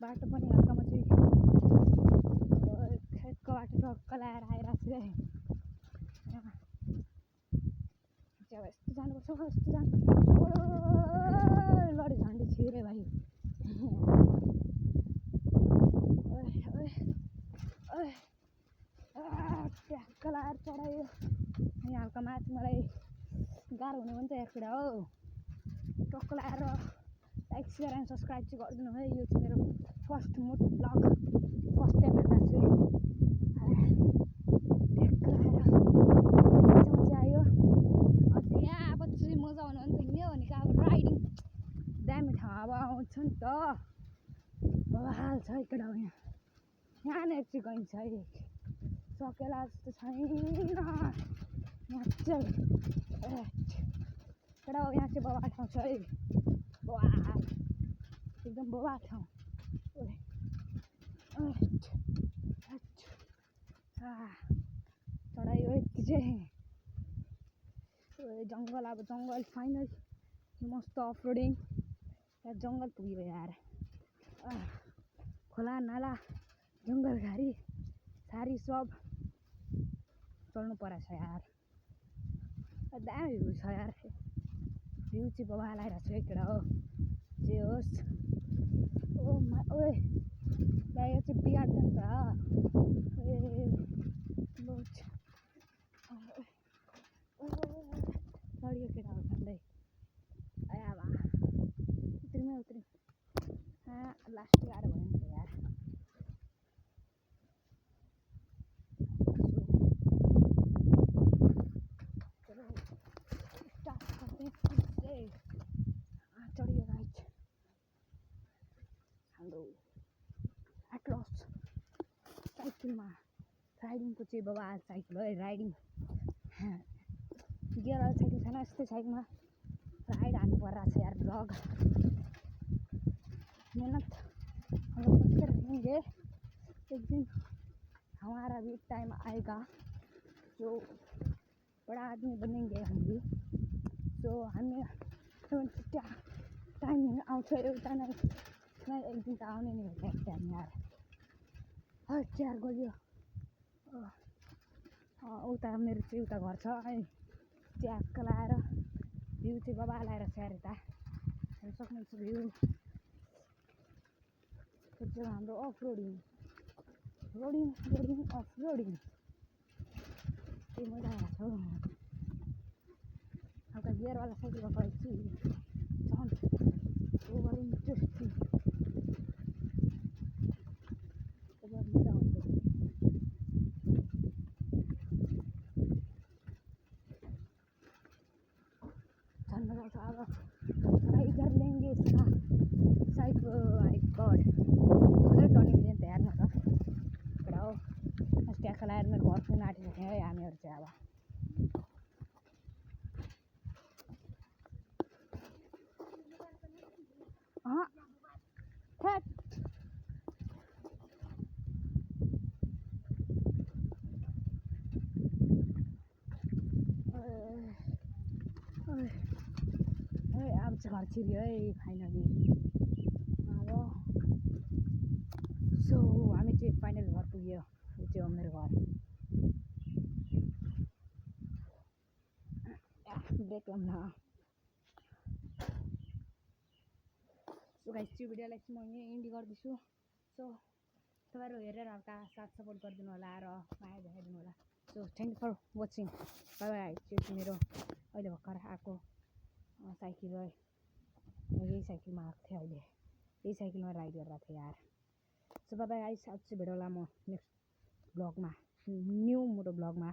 बाटो पनि हल्कामा चाहिँ खेतको बाटो टक्क लगाएर आइरहेको छु है। अब यस्तो जानुपर्छ यस्तो जानु लडी झन्डी छिरे भाइ ट्याक्क लगाएर चढायो। यहाँ हल्का माथि मलाई गाह्रो हुने पनि त एक कुरा हो। टक्क लगाएर लाइक सेयर एन्ड सब्सक्राइब चाहिँ गरिदिनु है। यो चाहिँ मेरो फर्स्ट मोटो ब्लग, फर्स्ट टाइम हेर्दा चाहिँ ट्याक्क लगाएर मजा आयो। अझ यहाँ अब चाहिँ मजा आउनु भने त यो भनेको अब राइडिङ दामी ठाउँ अब आउँछ नि त। बवाल छ एकटा हो यहाँ, यहाँनिर चाहिँ गइन्छ है। सकेला जस्तो छैन यहाँ चाहिँ एउटा हो। यहाँ चाहिँ बवाल ठाउँ छ है, बवाल एकदम बवाल ठाउँ। चढायो यति चाहिँ जङ्गल। अब जङ्गल फाइनल मस्त अफ रोडिङ यहाँ जङ्गल पुग्यो यार। खोला नाला जङ्गल घारी सारी सब चल्नु परेको छ यार। दामी भ्यू छ यार, भ्यू चाहिँ बवाल आइरहेको छ एकटा हो जे होस्। ओए दाइ यो चाहिँ बिगार्दैन त लडियो केटा हो झन्डै। आया भा उत्रिमै लास्ट गाह्रो भयो नि त यार। चढियो राइट हाम्रो एटलस साइकलमा राइडिङको चाहिँ बवाल साइकल है। राइडिङ गियरवाला साइकल छैन, यस्तै साइकलमा राइड हान्नु परिरहेको छ यार। ब्लग मेहनत हम लोग करते रहेंगे, एक दिन हमारा भी टाइम आएगा जो बड़ा आदमी बनेंगे हम भी। तो हमें टाइम आउँछ एउटा न एक दिन त आउने नै हो टाइम यार। यार गयो उता मेरो चाहिँ उता घर छ है। ट्याक्क लगाएर भ्यू चाहिँ बवाल आएर छ यार। यता हेर्न सक्नुहुन्छ भ्यू चाहिँ हाम्रो अफ रोडिङ अफ रोडिङ त्यही मजा आएको छ। हल्का गियरवाला साइकलमा गएपछि झन् ओभर इन्ट्रेस्टिङ मजा आउँछ। झन् मजा आउँछ। अब इधर लेंगे इसका साइड माई गॉड उधर टर्निङ लिने तयार न त एउटा हो। ट्याक्क लगाएर मेरो घर पुग्न आँटिसक्यो है हामीहरू चाहिँ। अब अब चाहिँ घर छिर्यो है फाइनली। अब सो हामी चाहिँ फाइनल घर पुग्यो। यो चाहिँ हो मेरो घर। ब्रेक लाउँ न। सो गाइस यो भिडियोलाई चाहिँ म यहीँ एन्ड गर्दैछु। सो तपाईँहरू हेरेर हल्का साथ सपोर्ट गरिदिनु होला र माया देखाइदिनु होला। So thank you for watching, bye bye. यो चाहिँ मेरो अहिले भर्खर आएको साइकल है। यही साइकलमा आएको थिएँ अहिले, यही साइकलमा राइड गरिरहेको थिएँ यार। So by by guys. आज चाहिँ भेटौँला म नेक्स्ट ब्लगमा, न्यू मोटो ब्लगमा।